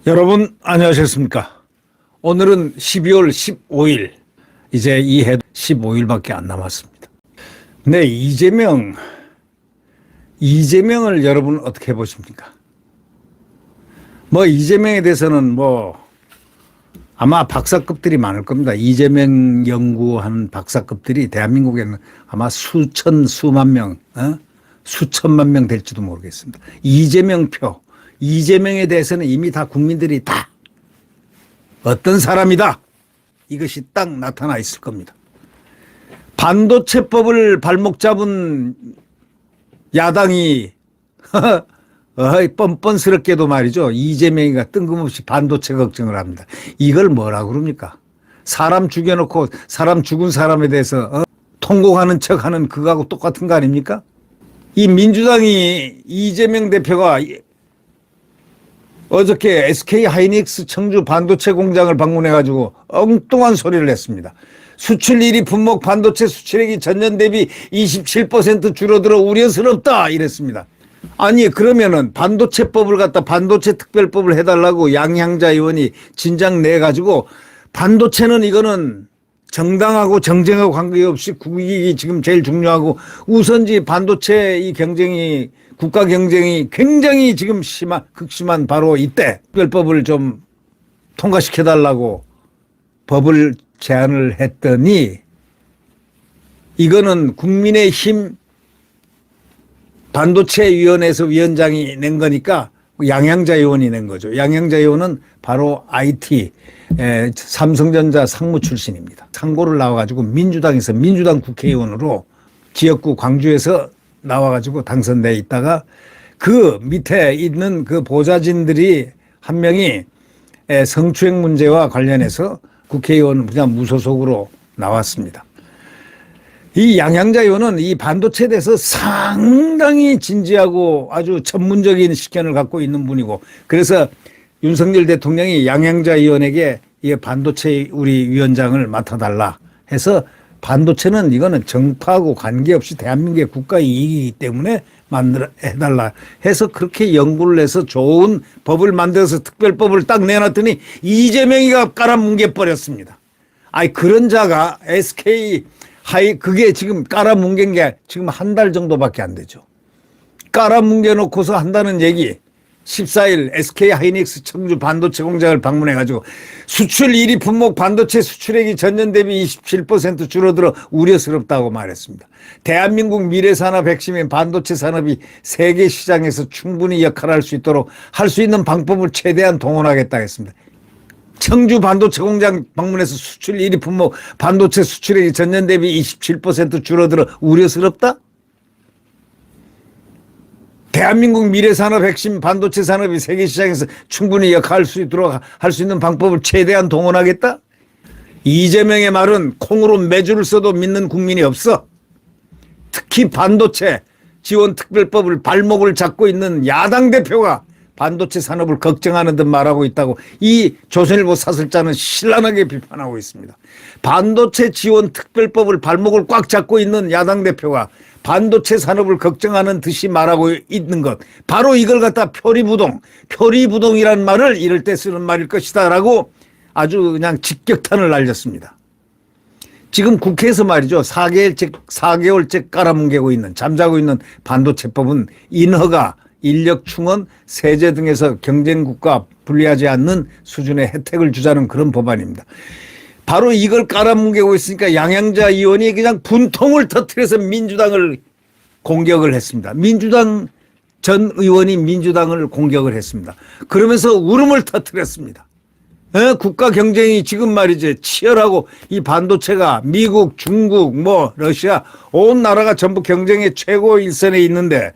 여러분 안녕하셨습니까? 오늘은 12월 15일, 이제 이 해도 15일밖에 안 남았습니다. 네, 이재명을 여러분 어떻게 보십니까? 이재명에 대해서는 아마 박사급들이 많을 겁니다. 이재명 연구하는 박사급들이 대한민국에는 아마 수천, 수만 명, 수천만 명 될지도 모르겠습니다. 이재명에 대해서는 이미 다 국민들이 다 어떤 사람이다, 이것이 딱 나타나 있을 겁니다. 반도체법을 발목 잡은 야당이 뻔뻔스럽게도 말이죠, 이재명이가 뜬금없이 반도체 걱정을 합니다. 이걸 뭐라고 그럽니까? 사람 죽여놓고 사람 죽은 사람에 대해서 통곡하는 척하는 그거하고 똑같은 거 아닙니까? 이 민주당이 이재명 대표가 어저께 SK 하이닉스 청주 반도체 공장을 방문해가지고 엉뚱한 소리를 했습니다. 수출 1위 분목 반도체 수출액이 전년 대비 27% 줄어들어 우려스럽다, 이랬습니다. 아니, 그러면은 반도체법을 갖다 반도체 특별법을 해달라고 양향자 의원이 진작 내가지고, 반도체는 이거는 정당하고 정쟁하고 관계없이 국익이 지금 제일 중요하고 우선지 반도체 이 경쟁이, 국가 경쟁이 굉장히 지금 극심한 바로 이때 특별법을 좀 통과시켜달라고 법을 제안을 했더니, 이거는 국민의힘 반도체위원회에서 위원장이 낸 거니까 양향자 의원이 낸 거죠. 양향자 의원은 바로 IT, 삼성전자 상무 출신입니다. 상고를 나와가지고 민주당에서 민주당 국회의원으로 지역구 광주에서 나와가지고 당선돼 있다가 그 밑에 있는 그 보좌진들이 한 명이 성추행 문제와 관련해서 국회의원 그냥 무소속으로 나왔습니다. 이 양향자 의원은 이 반도체에 대해서 상당히 진지하고 아주 전문적인 식견을 갖고 있는 분이고, 그래서 윤석열 대통령이 양향자 의원에게 이 반도체 우리 위원장을 맡아달라 해서, 반도체는 이거는 정파하고 관계없이 대한민국의 국가 이익이기 때문에 해달라 해서 그렇게 연구를 해서 좋은 법을 만들어서 특별법을 딱 내놨더니 이재명이가 깔아뭉개버렸습니다. 그런 자가 SK 그게 지금 깔아뭉갠 게 지금 한 달 정도밖에 안 되죠. 깔아뭉개 놓고서 한다는 얘기, 14일 SK 하이닉스 청주 반도체 공장을 방문해가지고 수출 1위 분목 반도체 수출액이 전년 대비 27% 줄어들어 우려스럽다고 말했습니다. 대한민국 미래산업 핵심인 반도체 산업이 세계 시장에서 충분히 역할할 수 있도록 할 수 있는 방법을 최대한 동원하겠다 했습니다. 청주 반도체 공장 방문해서 수출 1위 분목 반도체 수출액이 전년 대비 27% 줄어들어 우려스럽다? 대한민국 미래산업 핵심 반도체 산업이 세계 시장에서 충분히 역할할 수 있도록 할 수 있는 방법을 최대한 동원하겠다? 이재명의 말은 콩으로 매주를 써도 믿는 국민이 없어. 특히 반도체 지원 특별법을 발목을 잡고 있는 야당 대표가 반도체 산업을 걱정하는 듯 말하고 있다고 이 조선일보 사설자는 신랄하게 비판하고 있습니다. 반도체 지원 특별법을 발목을 꽉 잡고 있는 야당 대표가 반도체 산업을 걱정하는 듯이 말하고 있는 것, 바로 이걸 갖다 표리부동이라는 말을 이럴 때 쓰는 말일 것이다 라고 아주 그냥 직격탄을 날렸습니다. 지금 국회에서 말이죠, 4개월째 깔아뭉개고 있는, 잠자고 있는 반도체법은 인허가, 인력 충원, 세제 등에서 경쟁국가 불리하지 않는 수준의 혜택을 주자는 그런 법안입니다. 바로 이걸 깔아뭉개고 있으니까 양향자 의원이 그냥 분통을 터뜨려서 민주당을 공격을 했습니다. 민주당 전 의원이 민주당을 공격을 했습니다. 그러면서 울음을 터뜨렸습니다. 국가 경쟁이 지금 말이지 치열하고, 이 반도체가 미국, 중국, 러시아 온 나라가 전부 경쟁의 최고 일선에 있는데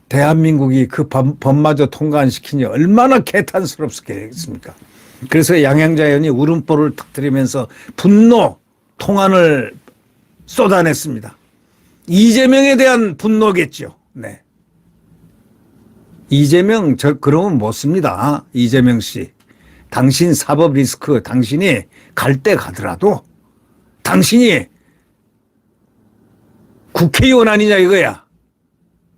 대한민국이 그 법마저 통과 안 시키니 얼마나 개탄스럽겠습니까? 그래서 양향자 의원이 울음보를 터뜨리면서 분노, 통한을 쏟아냈습니다. 이재명에 대한 분노겠죠. 네. 이재명, 그러면 못 씁니다. 이재명 씨. 당신 사법 리스크, 당신이 갈 때 가더라도 당신이 국회의원 아니냐 이거야.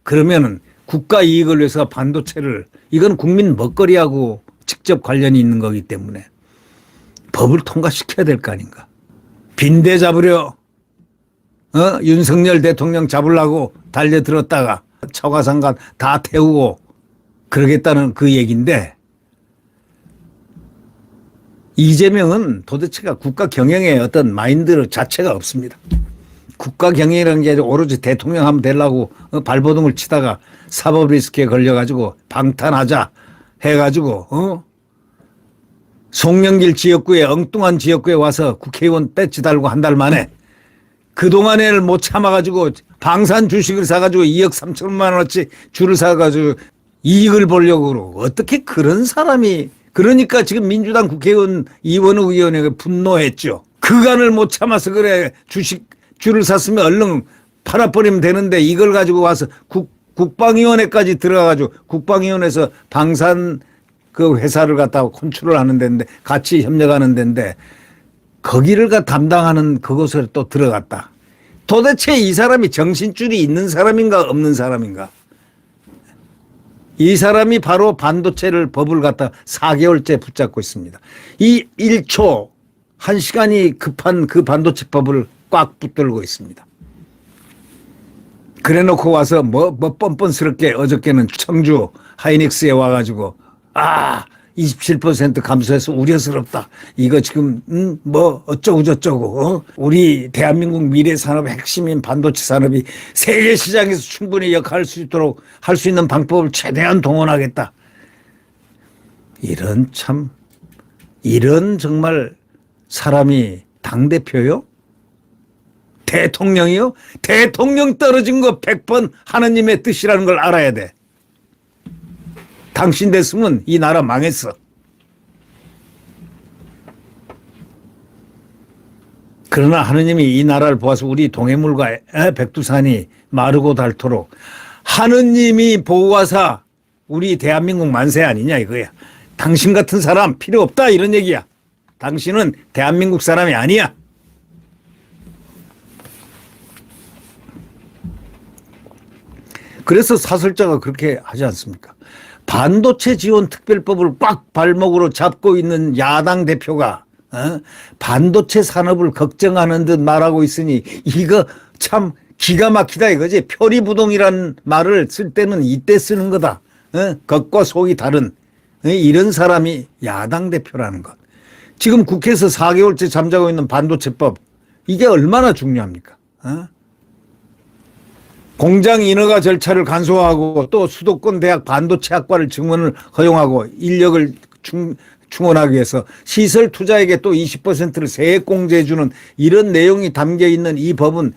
그러면은 국가 이익을 위해서 반도체를, 이건 국민 먹거리하고 직접 관련이 있는 거기 때문에 법을 통과시켜야 될 거 아닌가. 빈대 잡으려 윤석열 대통령 잡으려고 달려들었다가 처가상간 다 태우고 그러겠다는 그 얘기인데, 이재명은 도대체가 국가 경영의 어떤 마인드 자체가 없습니다. 국가 경영이라는 게 오로지 대통령 하면 되려고 발버둥을 치다가 사법 리스크에 걸려가지고 방탄하자 해가지고 송영길 지역구에, 엉뚱한 지역구에 와서 국회의원 배지 달고 한 달 만에 그동안에를 못 참아가지고 방산 주식을 사가지고 2억 3천만 원어치 주를 사가지고 이익을 보려고 그러고, 어떻게 그런 사람이, 그러니까 지금 민주당 국회의원 이원우 의원에게 분노했죠. 그간을 못 참아서 그래, 주식 주를 샀으면 얼른 팔아버리면 되는데 이걸 가지고 와서 국방위원회까지 들어가가지고 국방위원회에서 방산 그 회사를 갖다가 컨트롤 하는 데인데, 같이 협력하는 데인데 거기를 담당하는 그곳에 또 들어갔다. 도대체 이 사람이 정신줄이 있는 사람인가 없는 사람인가? 이 사람이 바로 반도체를 법을 갖다 4개월째 붙잡고 있습니다. 이 1초 1시간이 급한 그 반도체 법을 꽉 붙들고 있습니다. 그래 놓고 와서 뭐 뻔뻔스럽게 어저께는 청주 하이닉스에 와가지고 27% 감소해서 우려스럽다. 이거 지금 뭐 어쩌고 우리 대한민국 미래 산업의 핵심인 반도체 산업이 세계 시장에서 충분히 역할할 수 있도록 할 수 있는 방법을 최대한 동원하겠다. 이런 정말 사람이 당대표요? 대통령이요? 대통령 떨어진 거 100번 하느님의 뜻이라는 걸 알아야 돼. 당신 됐으면 이 나라 망했어. 그러나 하느님이 이 나라를 보아서 우리 동해물과 백두산이 마르고 닳도록 하느님이 보호하사 우리 대한민국 만세 아니냐 이거야. 당신 같은 사람 필요 없다 이런 얘기야. 당신은 대한민국 사람이 아니야. 그래서 사설자가 그렇게 하지 않습니까? 반도체 지원 특별법을 꽉 발목으로 잡고 있는 야당 대표가 반도체 산업을 걱정하는 듯 말하고 있으니 이거 참 기가 막히다 이거지. 표리부동이라는 말을 쓸 때는 이때 쓰는 거다. 겉과 속이 다른 이런 사람이 야당 대표라는 것. 지금 국회에서 4개월째 잠자고 있는 반도체법, 이게 얼마나 중요합니까? 공장 인허가 절차를 간소화하고 또 수도권 대학 반도체학과를 증원을 허용하고 인력을 충원하기 위해서 시설 투자액의 또 20%를 세액공제해 주는 이런 내용이 담겨 있는 이 법은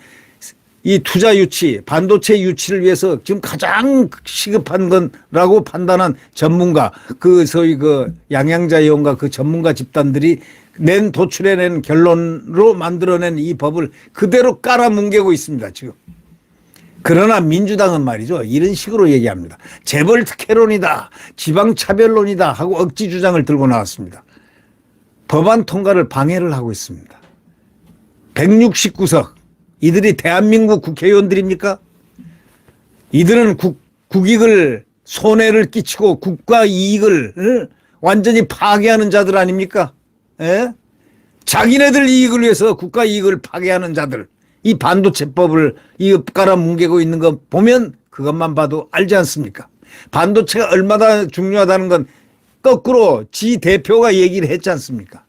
이 투자 유치, 반도체 유치를 위해서 지금 가장 시급한 거라고 판단한 전문가, 그 소위 그 양양자 의원과 그 전문가 집단들이 도출해낸 결론으로 만들어낸 이 법을 그대로 깔아뭉개고 있습니다, 지금. 그러나 민주당은 말이죠, 이런 식으로 얘기합니다. 재벌 특혜론이다, 지방차별론이다 하고 억지 주장을 들고 나왔습니다. 법안 통과를 방해를 하고 있습니다. 169석. 이들이 대한민국 국회의원들입니까? 이들은 국익을 손해를 끼치고 국가 이익을 완전히 파괴하는 자들 아닙니까? 에? 자기네들 이익을 위해서 국가 이익을 파괴하는 자들. 이 반도체법을 깔아뭉개고 있는 거 보면 그것만 봐도 알지 않습니까? 반도체가 얼마나 중요하다는 건 거꾸로 지 대표가 얘기를 했지 않습니까?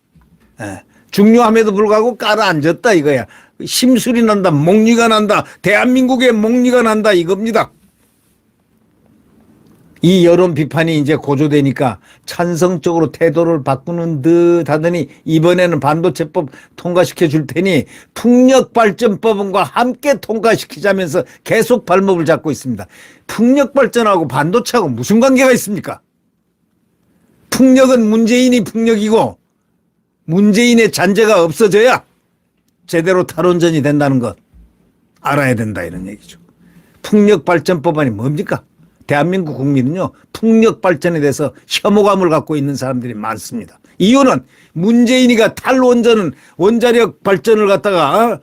에. 중요함에도 불구하고 깔아앉았다 이거야. 심술이 난다, 목리가 난다, 대한민국의 목리가 난다 이겁니다. 이 여론 비판이 이제 고조되니까 찬성적으로 태도를 바꾸는 듯 하더니 이번에는 반도체법 통과시켜 줄 테니 풍력발전법과 함께 통과시키자면서 계속 발목을 잡고 있습니다. 풍력발전하고 반도체하고 무슨 관계가 있습니까? 풍력은 문재인이 풍력이고 문재인의 잔재가 없어져야 제대로 탈원전이 된다는 것 알아야 된다 이런 얘기죠. 풍력발전법안이 뭡니까? 대한민국 국민은요, 풍력발전에 대해서 혐오감을 갖고 있는 사람들이 많습니다. 이유는 문재인이가 탈원전은 원자력 발전을 갖다가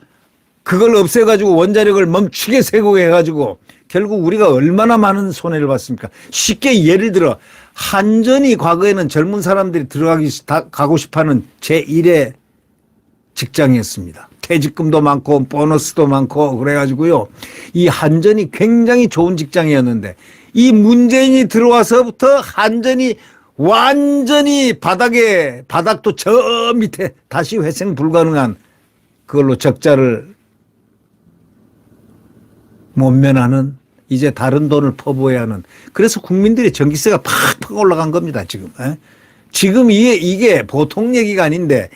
그걸 없애가지고 원자력을 멈추게 세고 해가지고 결국 우리가 얼마나 많은 손해를 봤습니까? 쉽게 예를 들어 한전이 과거에는 젊은 사람들이 가고 싶어하는 제1의 직장이었습니다. 퇴직금도 많고 보너스도 많고 그래가지고요. 이 한전이 굉장히 좋은 직장이었는데 이 문재인이 들어와서부터 한전이 완전히 바닥도 저 밑에 다시 회생 불가능한 그걸로 적자를 못 면하는 이제 다른 돈을 퍼부어야 하는 그래서 국민들의 전기세가 팍팍 올라간 겁니다. 지금. 지금 이게 보통 얘기가 아닌데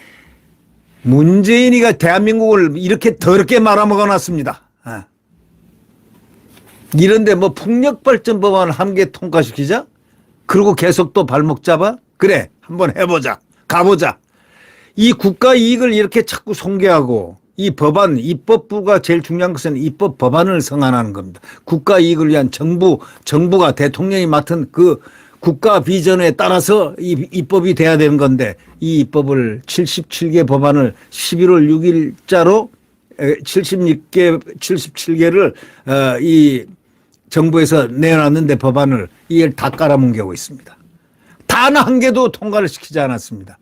문재인이가 대한민국을 이렇게 더럽게 말아먹어 놨습니다. 이런데 뭐 풍력발전 법안을 한 개 통과시키자? 그리고 계속 또 발목 잡아? 그래, 한번 해보자. 가보자. 이 국가 이익을 이렇게 자꾸 손괴하고 이 법안, 입법부가 제일 중요한 것은 입법 법안을 성안하는 겁니다. 국가 이익을 위한 정부가 대통령이 맡은 그 국가 비전에 따라서 이 입법이 돼야 되는 건데 이 입법을 77개 법안을 11월 6일자로 77개를 이 정부에서 내놨는데 법안을 이걸 다 깔아뭉개고 있습니다. 단 한 개도 통과를 시키지 않았습니다.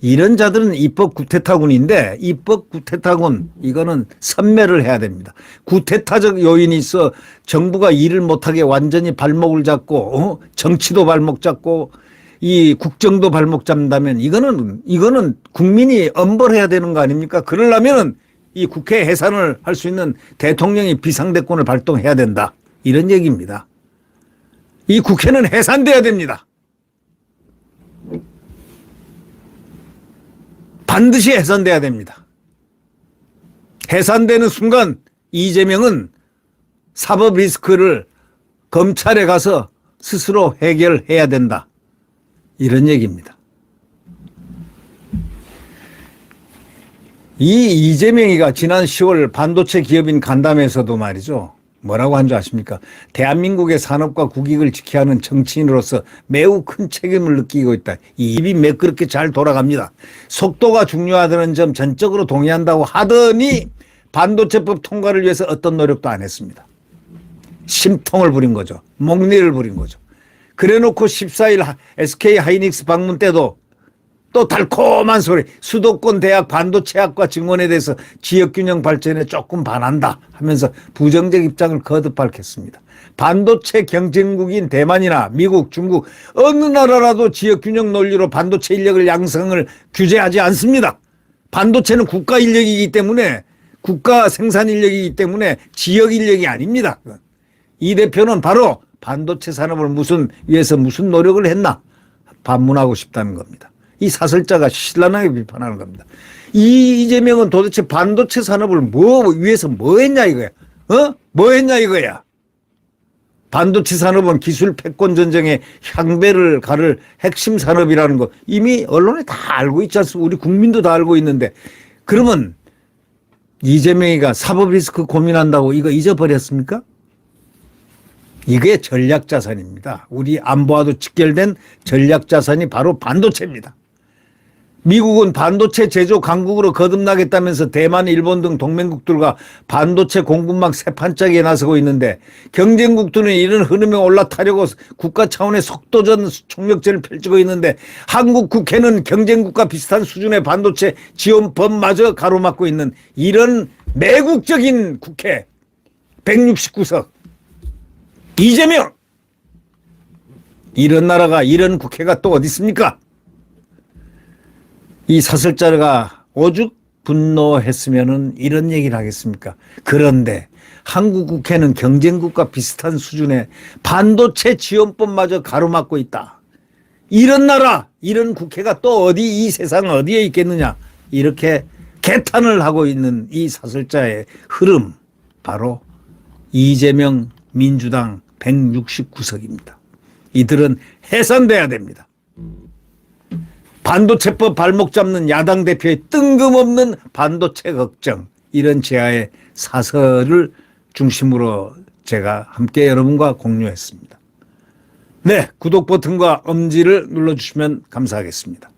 이런 자들은 입법 구태타군인데 입법 구태타군 이거는 섬멸을 해야 됩니다. 구태타적 요인이 있어 정부가 일을 못하게 완전히 발목을 잡고 정치도 발목 잡고 이 국정도 발목 잡는다면 이거는 국민이 엄벌해야 되는 거 아닙니까? 그러려면 이 국회 해산을 할 수 있는 대통령이 비상대권을 발동해야 된다. 이런 얘기입니다. 이 국회는 해산돼야 됩니다. 반드시 해산돼야 됩니다. 해산되는 순간 이재명은 사법 리스크를 검찰에 가서 스스로 해결해야 된다. 이런 얘기입니다. 이 이재명이가 지난 10월 반도체 기업인 간담회에서도 말이죠. 뭐라고 한 줄 아십니까? 대한민국의 산업과 국익을 지켜야 하는 정치인으로서 매우 큰 책임을 느끼고 있다. 이 입이 매끄럽게 잘 돌아갑니다. 속도가 중요하다는 점 전적으로 동의한다고 하더니 반도체법 통과를 위해서 어떤 노력도 안 했습니다. 심통을 부린 거죠. 목리를 부린 거죠. 그래놓고 14일 SK 하이닉스 방문 때도 또 달콤한 소리 수도권 대학 반도체학과 증원에 대해서 지역균형 발전에 조금 반한다 하면서 부정적 입장을 거듭 밝혔습니다. 반도체 경쟁국인 대만이나 미국, 중국 어느 나라라도 지역균형 논리로 반도체 인력을 양성을 규제하지 않습니다. 반도체는 국가 인력이기 때문에 국가 생산 인력이기 때문에 지역 인력이 아닙니다. 이 대표는 바로 반도체 산업을 위해서 무슨 노력을 했나 반문하고 싶다는 겁니다. 이 사설자가 신랄하게 비판하는 겁니다. 이재명은 도대체 반도체 산업을 위해서 뭐 했냐 이거야. 뭐 했냐 이거야. 반도체 산업은 기술 패권 전쟁의 향배를 가를 핵심 산업이라는 거 이미 언론에 다 알고 있지 않습니까? 우리 국민도 다 알고 있는데 그러면 이재명이가 사법 리스크 고민한다고 이거 잊어버렸습니까? 이게 전략자산입니다. 우리 안보와도 직결된 전략자산이 바로 반도체입니다. 미국은 반도체 제조 강국으로 거듭나겠다면서 대만, 일본 등 동맹국들과 반도체 공급망 세판짜기에 나서고 있는데 경쟁국들은 이런 흐름에 올라타려고 국가 차원의 속도전 총력전을 펼치고 있는데 한국 국회는 경쟁국과 비슷한 수준의 반도체 지원법마저 가로막고 있는 이런 매국적인 국회 169석 이재명 이런 나라가 이런 국회가 또 어디 있습니까? 이 사설자가 오죽 분노했으면은 이런 얘기를 하겠습니까? 그런데 한국 국회는 경쟁국과 비슷한 수준의 반도체 지원법마저 가로막고 있다. 이런 나라, 이런 국회가 또 어디 이 세상 어디에 있겠느냐? 이렇게 개탄을 하고 있는 이 사설자의 흐름 바로 이재명 민주당 169석입니다. 이들은 해산돼야 됩니다. 반도체법 발목 잡는 야당 대표의 뜬금없는 반도체 걱정 이런 제아의 사설을 중심으로 제가 함께 여러분과 공유했습니다. 네, 구독 버튼과 엄지를 눌러주시면 감사하겠습니다.